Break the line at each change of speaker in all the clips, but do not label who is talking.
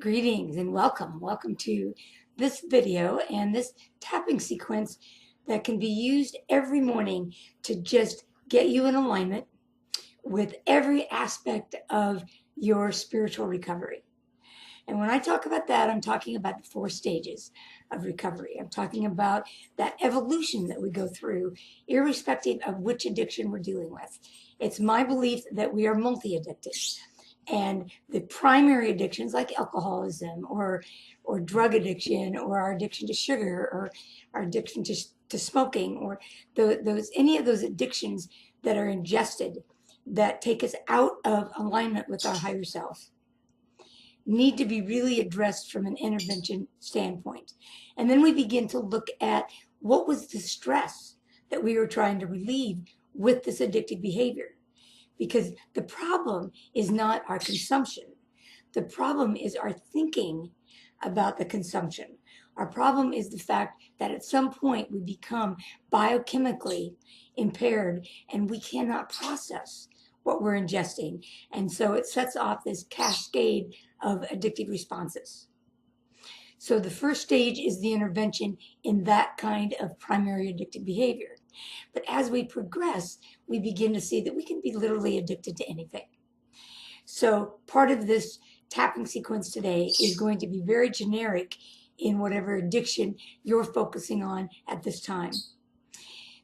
Greetings and welcome. Welcome to this video and this tapping sequence that can be used every morning to just get you in alignment with every aspect of your spiritual recovery. And when I talk about that, I'm talking about the 4 stages of recovery. I'm talking about that evolution that we go through, irrespective of which addiction we're dealing with. It's my belief that we are multi-addicted. And the primary addictions like alcoholism or drug addiction or our addiction to sugar or our addiction to smoking or any of those addictions that are ingested that take us out of alignment with our higher self need to be really addressed from an intervention standpoint. And then we begin to look at what was the stress that we were trying to relieve with this addictive behavior. Because the problem is not our consumption. The problem is our thinking about the consumption. Our problem is the fact that at some point we become biochemically impaired and we cannot process what we're ingesting. And so it sets off this cascade of addictive responses. So the first stage is the intervention in that kind of primary addictive behavior. But as we progress, we begin to see that we can be literally addicted to anything. So part of this tapping sequence today is going to be very generic in whatever addiction you're focusing on at this time.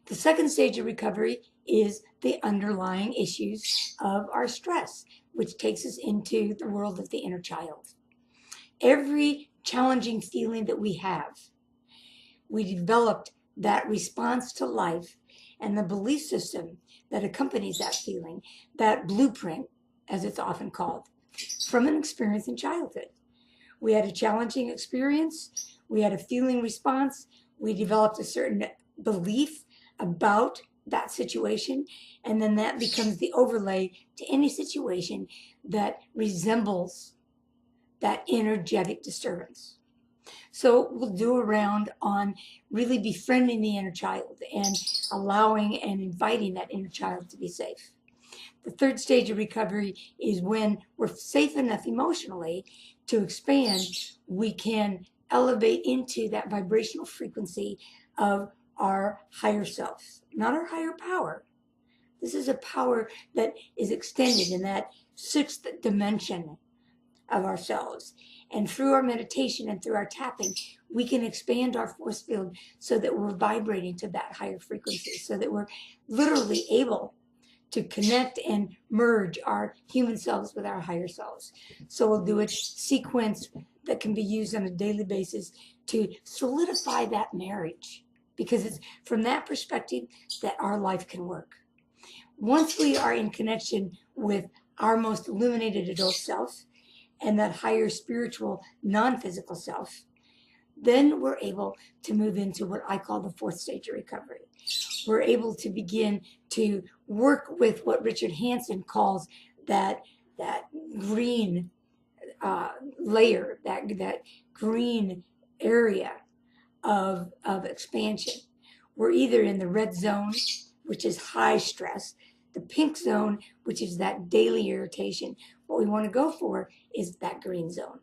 The second stage of recovery is the underlying issues of our stress, which takes us into the world of the inner child. Every challenging feeling that we have, we developed that response to life and the belief system that accompanies that feeling, that blueprint, as it's often called, from an experience in childhood. We had a challenging experience, we had a feeling response, we developed a certain belief about that situation, and then that becomes the overlay to any situation that resembles that energetic disturbance. So we'll do a round on really befriending the inner child and allowing and inviting that inner child to be safe. The third stage of recovery is when we're safe enough emotionally to expand, we can elevate into that vibrational frequency of our higher self, not our higher power. This is a power that is extended in that 6th dimension of ourselves. And through our meditation and through our tapping, we can expand our force field so that we're vibrating to that higher frequency, so that we're literally able to connect and merge our human selves with our higher selves. So we'll do a sequence that can be used on a daily basis to solidify that marriage, because it's from that perspective that our life can work. Once we are in connection with our most illuminated adult self, and that higher spiritual, non-physical self, then we're able to move into what I call the 4th stage of recovery. We're able to begin to work with what Richard Hanson calls that green layer, that green area of expansion. We're either in the red zone, which is high stress, the pink zone, which is that daily irritation. What we want to go for is that green zone.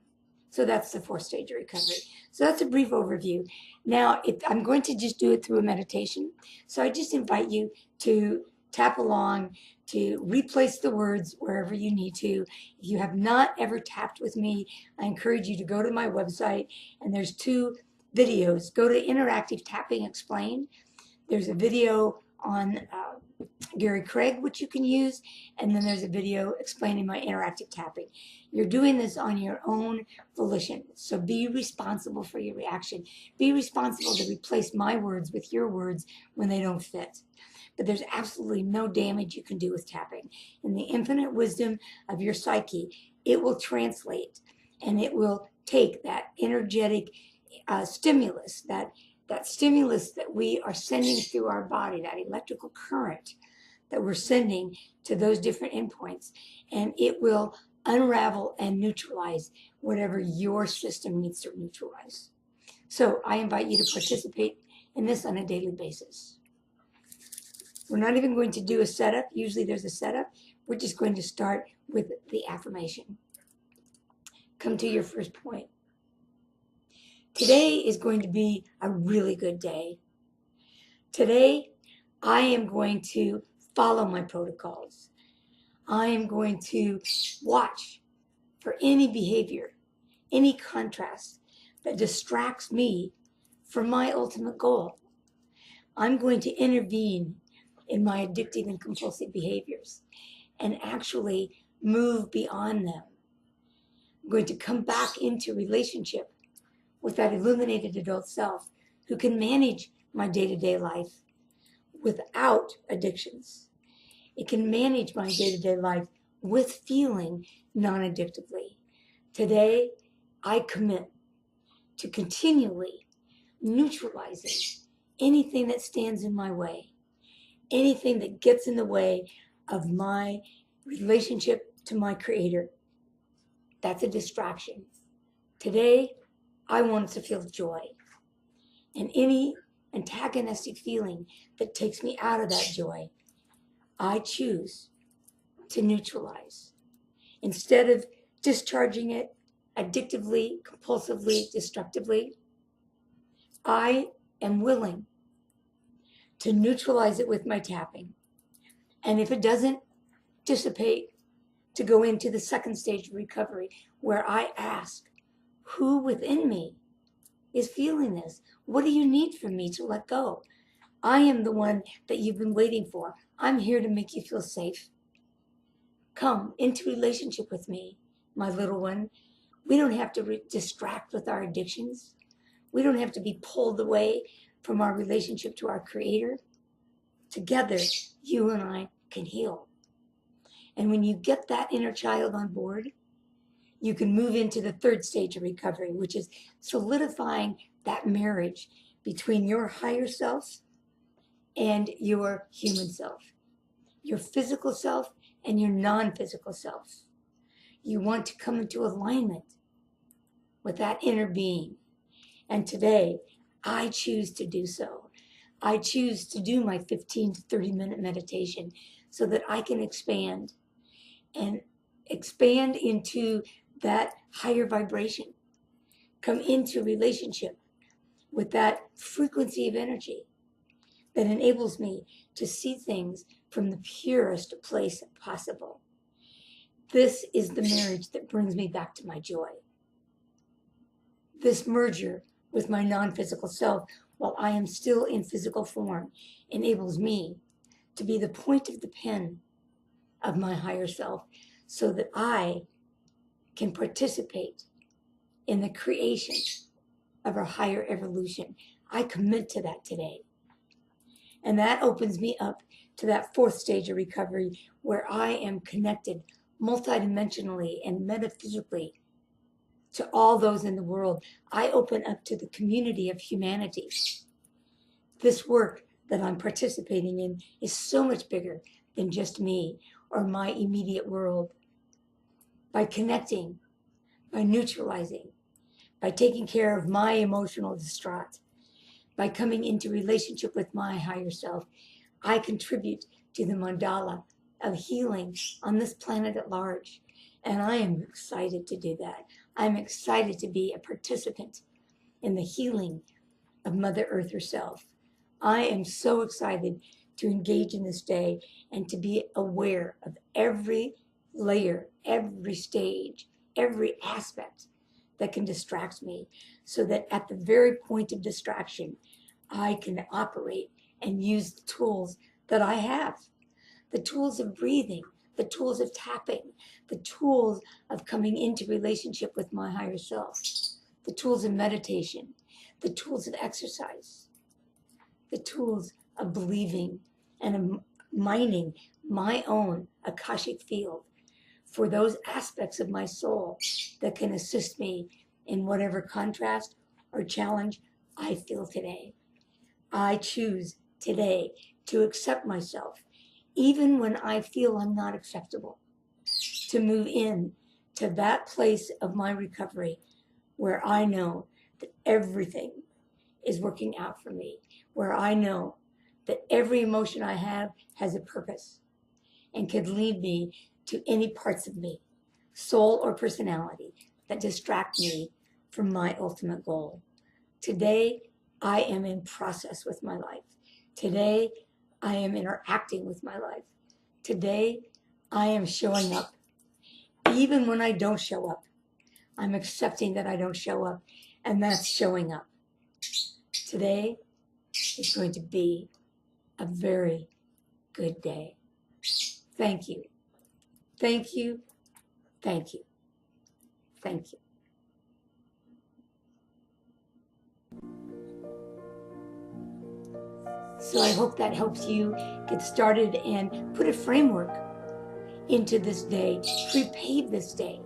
So that's the 4th stage of recovery. So that's a brief overview. Now, I'm going to just do it through a meditation. So I just invite you to tap along, to replace the words wherever you need to. If you have not ever tapped with me, I encourage you to go to my website, and there's 2 videos. Go to Interactive Tapping Explained. There's a video on Gary Craig, which you can use, and then there's a video explaining my interactive tapping. You're doing this on your own volition, so be responsible for your reaction. Be responsible to replace my words with your words when they don't fit. But there's absolutely no damage you can do with tapping. In the infinite wisdom of your psyche, it will translate, and it will take that energetic stimulus, that stimulus that we are sending through our body, that electrical current that we're sending to those different endpoints, and it will unravel and neutralize whatever your system needs to neutralize. So I invite you to participate in this on a daily basis. We're not even going to do a setup. Usually there's a setup. We're just going to start with the affirmation. come to your first point. Today is going to be a really good day. Today, I am going to follow my protocols. I am going to watch for any behavior, any contrast that distracts me from my ultimate goal. I'm going to intervene in my addictive and compulsive behaviors and actually move beyond them. I'm going to come back into relationship with that illuminated adult self who can manage my day-to-day life without addictions. It can manage my day-to-day life with feeling non-addictively. Today, I commit to continually neutralizing anything that stands in my way, anything that gets in the way of my relationship to my Creator. That's a distraction. Today, I want to feel joy. And any antagonistic feeling that takes me out of that joy, I choose to neutralize. Instead of discharging it addictively, compulsively, destructively, I am willing to neutralize it with my tapping. And if it doesn't dissipate, to go into the second stage of recovery, where I ask, who within me is feeling this? What do you need from me to let go? I am the one that you've been waiting for. I'm here to make you feel safe. Come into relationship with me, my little one. We don't have to distract with our addictions. We don't have to be pulled away from our relationship to our Creator. Together, you and I can heal. And when you get that inner child on board, you can move into the third stage of recovery, which is solidifying that marriage between your higher self and your human self, your physical self and your non-physical self. You want to come into alignment with that inner being. And today, I choose to do so. I choose to do my 15 to 30-minute meditation so that I can expand into that higher vibration, come into relationship with that frequency of energy that enables me to see things from the purest place possible. This is the marriage that brings me back to my joy. This merger with my non-physical self, while I am still in physical form, enables me to be the point of the pen of my higher self so that I can participate in the creation of our higher evolution. I commit to that today. And that opens me up to that fourth stage of recovery where I am connected multidimensionally and metaphysically to all those in the world. I open up to the community of humanity. This work that I'm participating in is so much bigger than just me or my immediate world. By connecting, by neutralizing, by taking care of my emotional distraught, by coming into relationship with my higher self, I contribute to the mandala of healing on this planet at large. And I am excited to do that. I'm excited to be a participant in the healing of Mother Earth herself. I am so excited to engage in this day and to be aware of every layer, every stage, every aspect that can distract me, so that at the very point of distraction, I can operate and use the tools that I have, the tools of breathing, the tools of tapping, the tools of coming into relationship with my higher self, the tools of meditation, the tools of exercise, the tools of believing and of mining my own Akashic field for those aspects of my soul that can assist me in whatever contrast or challenge I feel today. I choose today to accept myself, even when I feel I'm not acceptable, to move in to that place of my recovery where I know that everything is working out for me, where I know that every emotion I have has a purpose and could lead me to any parts of me, soul or personality, that distract me from my ultimate goal. Today, I am in process with my life. Today, I am interacting with my life. Today, I am showing up. Even when I don't show up, I'm accepting that I don't show up, and that's showing up. Today is going to be a very good day. Thank you. Thank you. Thank you. Thank you. So I hope that helps you get started and put a framework into this day, prepave this day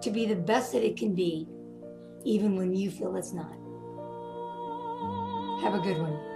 to be the best that it can be, even when you feel it's not. Have a good one.